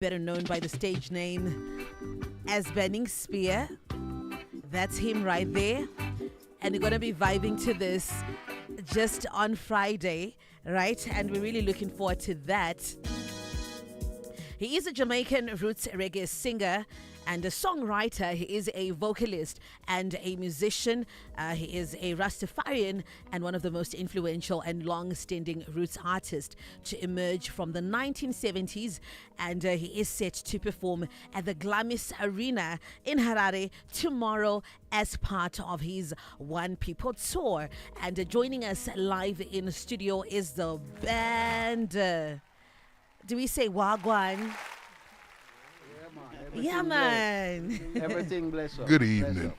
better known by the stage name as Burning Spear. That's him right there. And we're going to be vibing to this just on Friday, right? And we're really looking forward to that. He is a Jamaican roots reggae singer and a songwriter. He is a vocalist and a musician. He is a Rastafarian and one of the most influential and long-standing roots artists to emerge from the 1970s. And he is set to perform at the Glamis Arena in Harare tomorrow as part of his One People tour. And joining us live in the studio is the band. Do we say Wagwan? Yeah, man. Everything bless up. Good evening.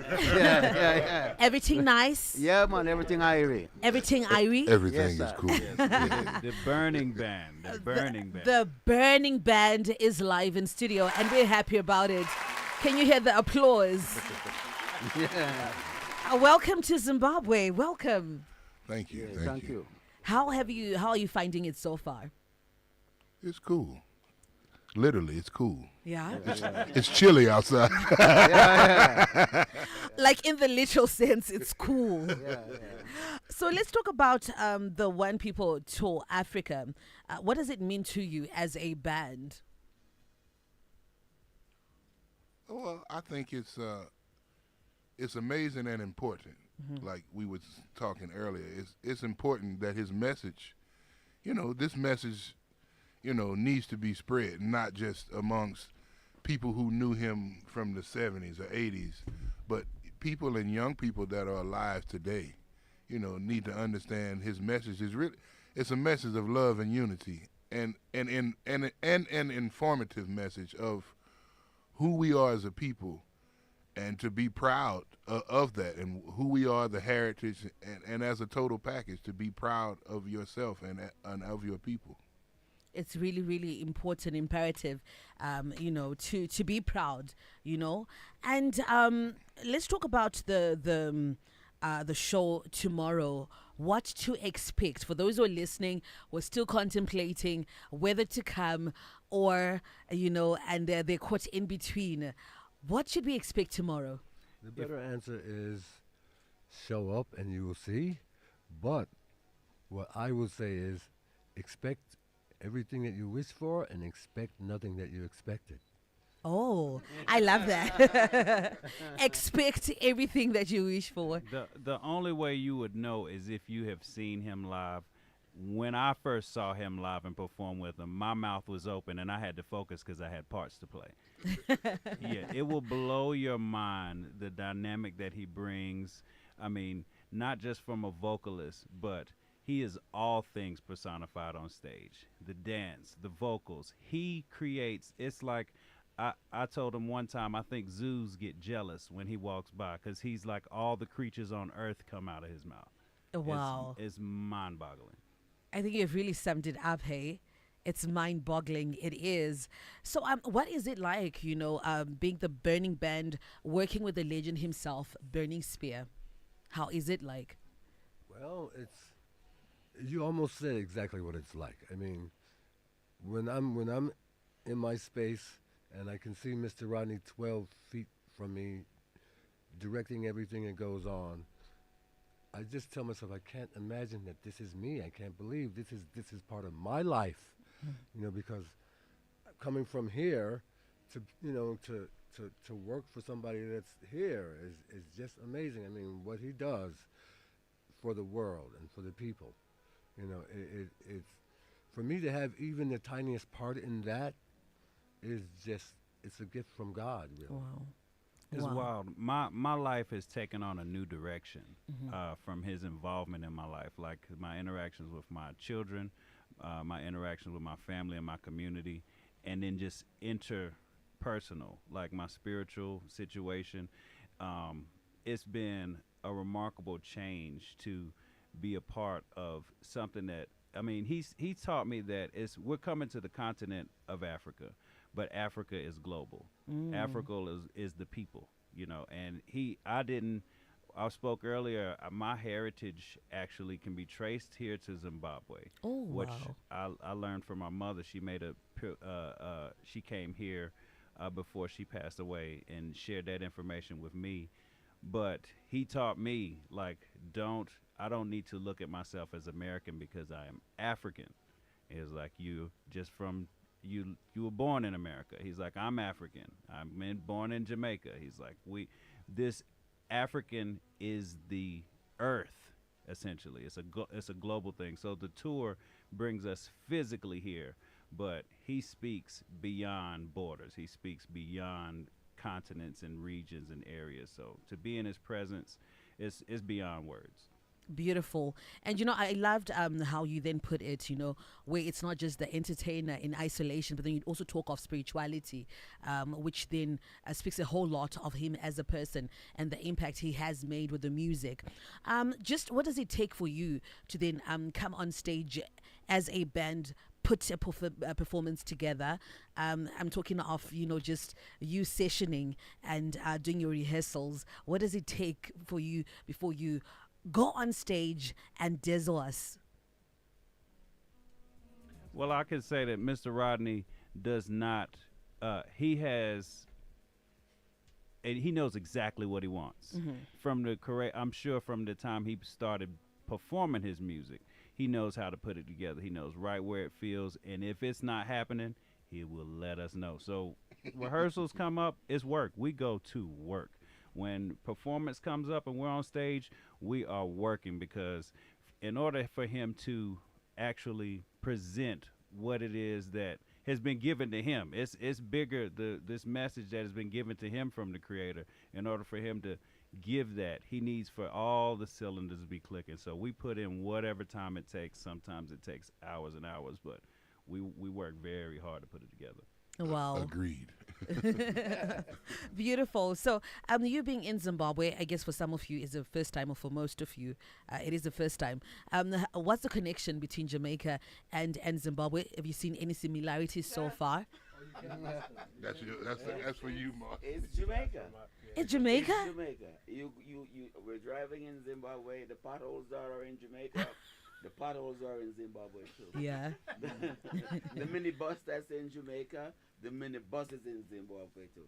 Yeah. Everything nice? Yeah, man, everything irie. Everything Irie? Everything Yes, is sir. cool. The Burning Band. The Burning Band. The Burning Band is live in studio and we're happy about it. Can you hear the applause? Yeah. Welcome to Zimbabwe. Welcome. Thank you. Yeah, Thank you. How are you finding it so far? It's cool. Literally, it's cool. Yeah? It's chilly outside. Like in the literal sense, it's cool. Yeah. So let's talk about the One People Tour Africa. What does it mean to you as a band? Well, I think it's amazing and important. Like we was talking earlier, it's important that his message, this message, needs to be spread, not just amongst people who knew him from the 70s or 80s, but people and young people that are alive today, need to understand his message is really, it's a message of love and unity and an informative message of who we are as a people and to be proud of that and who we are, the heritage, and as a total package, to be proud of yourself and of your people. It's really, really important, imperative, to be proud, And let's talk about the show tomorrow. What to expect for those who are listening, who are still contemplating whether to come or and they're caught in between. What should we expect tomorrow? The better answer is show up and you will see. But what I will say is expect everything that you wish for and expect nothing that you expected. Oh, I love that. Expect everything that you wish for. The only way you would know is if you have seen him live. When I first saw him live and perform with him, my mouth was open and I had to focus because I had parts to play. Yeah, it will blow your mind, the dynamic that he brings. I mean, not just from a vocalist, but he is all things personified on stage. The dance, the vocals. He creates, it's like, I told him one time, I think zoos get jealous when he walks by because he's like all the creatures on earth come out of his mouth. Wow. It's mind-boggling. I think you've really summed it up, hey? It's mind-boggling. It is. So what is it like, being the Burning Band, working with the legend himself, Burning Spear? How is it like? Well, you almost said exactly what it's like. I mean, when I'm in my space and I can see Mr. Rodney 12 feet from me directing everything that goes on, I just tell myself I can't imagine that this is me. I can't believe this is part of my life. Because coming from here to work for somebody that's here is just amazing. I mean, what he does for the world and for the people. It's for me to have even the tiniest part in that is just, it's a gift from God, really. Wow. It's Wow. wild. My life has taken on a new direction from his involvement in my life. Like my interactions with my children, my interactions with my family and my community, and then just interpersonal, like my spiritual situation. It's been a remarkable change to be a part of something that, I mean, he taught me that we're coming to the continent of Africa, but Africa is global. Africa is the people, and I spoke earlier. My heritage actually can be traced here to Zimbabwe, Oh, which wow. I learned from my mother. She made she came here before she passed away and shared that information with me. But he taught me like I don't need to look at myself as American because I am African. It's like you just from you were born in America. He's like I'm African. Born in Jamaica. He's like this African is the earth essentially. It's a global thing. So the tour brings us physically here, but he speaks beyond borders. He speaks beyond continents and regions and areas. So to be in his presence is beyond words. Beautiful. And I loved how you then put it, where it's not just the entertainer in isolation, but then you also talk of spirituality, which then speaks a whole lot of him as a person and the impact he has made with the music. Just what does it take for you to then come on stage as a band, put a performance together? I'm talking of, just you sessioning and doing your rehearsals. What does it take for you before you go on stage and dazzle us? Well, I can say that Mr. Rodney does not. He has, and he knows exactly what he wants. From the correct, I'm sure from the time he started performing his music, he knows how to put it together. He knows right where it feels, and if it's not happening, he will let us know. So rehearsals come up, it's work. We go to work. When performance comes up and we're on stage, we are working because in order for him to actually present what it is that has been given to him, it's bigger, this message that has been given to him from the Creator. In order for him to give that, he needs for all the cylinders to be clicking. So we put in whatever time it takes. Sometimes it takes hours and hours, but we work very hard to put it together. Wow. Agreed. Beautiful. So, you being in Zimbabwe, I guess for some of you is the first time, or for most of you, it is the first time. What's the connection between Jamaica and Zimbabwe? Have you seen any similarities so far? That's for you, Mark. It's Jamaica. It's Jamaica? It's Jamaica. We're driving in Zimbabwe. The potholes are in Jamaica. The potholes are in Zimbabwe too. Yeah. The minibus that's in Jamaica, the minibus is in Zimbabwe too.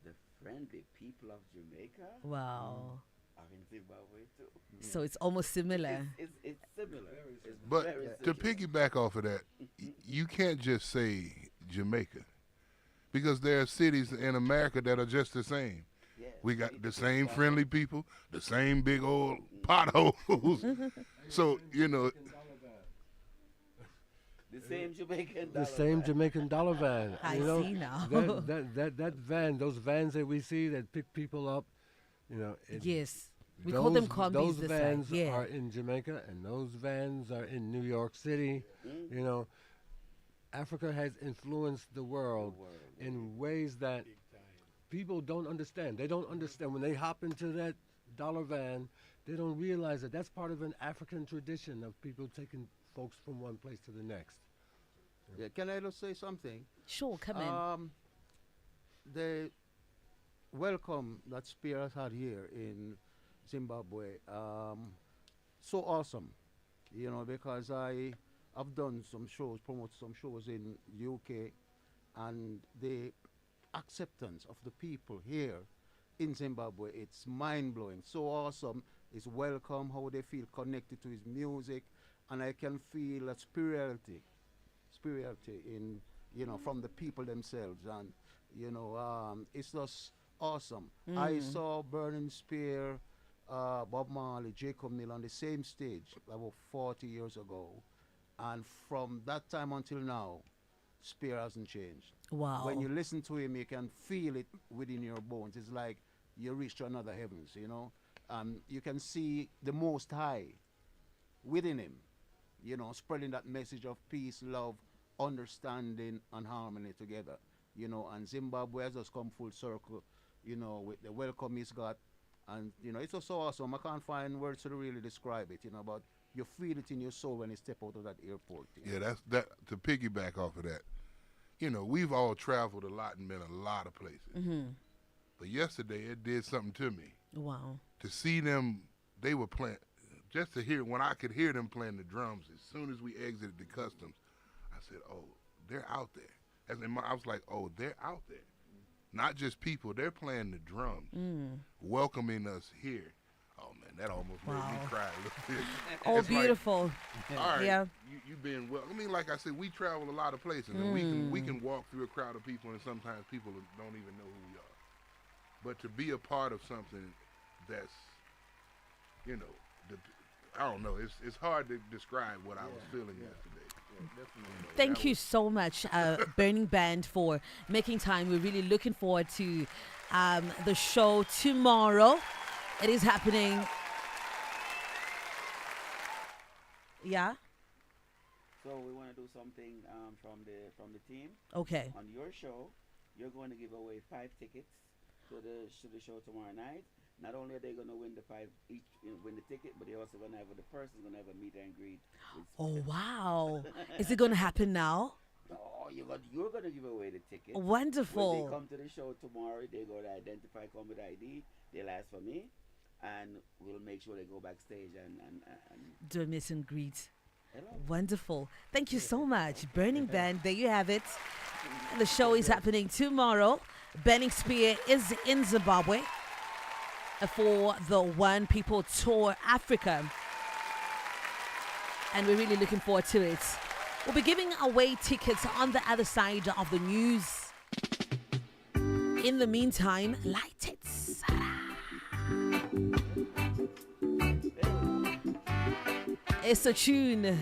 The friendly people of Jamaica Wow. are in Zimbabwe too. So it's almost similar. It's similar. It's But very to similar. piggyback off of that, you can't just say Jamaica because there are cities in America that are just the same. Yeah, We got the it's same like- friendly people, the same big old potholes. So, The same Jamaican The dollar same back. Jamaican dollar van. I you know, see now. that van, those vans that we see that pick people up, Yes. We call them combis Those this vans side. Yeah. are in Jamaica, and those vans are in New York City. You know, Africa has influenced the world in ways that people don't understand. They don't understand when they hop into that dollar van. They don't realize that that's part of an African tradition of people taking folks from one place to the next. Yeah, can I just say something? Sure, come in. The welcome that Spear has had here in Zimbabwe, so awesome, because I've done some shows, promoted some shows in UK, and the acceptance of the people here in Zimbabwe, it's mind-blowing, so awesome. It's welcome, how they feel connected to his music, and I can feel a spirituality in, from the people themselves, and, it's just awesome. I saw Burning Spear, Bob Marley, Jacob Mill on the same stage about 40 years ago, and from that time until now, Spear hasn't changed. Wow. When you listen to him, you can feel it within your bones. It's like you reach to another heavens, you can see the Most High within him, spreading that message of peace, love, understanding, and harmony together, and Zimbabwe has just come full circle, with the welcome he's got, and, it's just so awesome. I can't find words to really describe it, but you feel it in your soul when you step out of that airport. Yeah, that to piggyback off of that. We've all traveled a lot and been a lot of places. But yesterday it did something to me. Wow. to see them, they were playing, just to hear, when I could hear them playing the drums, as soon as we exited the customs, I said, oh, they're out there. I was like, oh, they're out there. Not just people, they're playing the drums, welcoming us here. Oh, man, that almost made me cry a little bit. Oh, It's like, beautiful. all right, Yeah. you been well. I mean, like I said, we travel a lot of places, and we can walk through a crowd of people, and sometimes people don't even know who we are. But to be a part of something that's, you know, I don't know. It's hard to describe what I was feeling yesterday. Yeah, definitely. Thank you so much, Burning Band, for making time. We're really looking forward to the show tomorrow. It is happening. Yeah. So we want to do something from the team. Okay. On your show, you're going to give away 5 tickets to the show tomorrow night. Not only are they going to win win the ticket, but they're also going to have the person's going to have a meet and greet. Oh wow! Is it going to happen now? Oh, you're going to give away the ticket. When Wonderful. they come to the show tomorrow, they're going to identify, come with ID. They'll ask for me, and we'll make sure they go backstage and Do a meet and greet. hello. Wonderful. Thank you so much, Burning Band. There you have it. The show is happening tomorrow. Burning Spear is in Zimbabwe for the One People Tour Africa. And we're really looking forward to it. We'll be giving away tickets on the other side of the news. In the meantime, light it. It's a tune.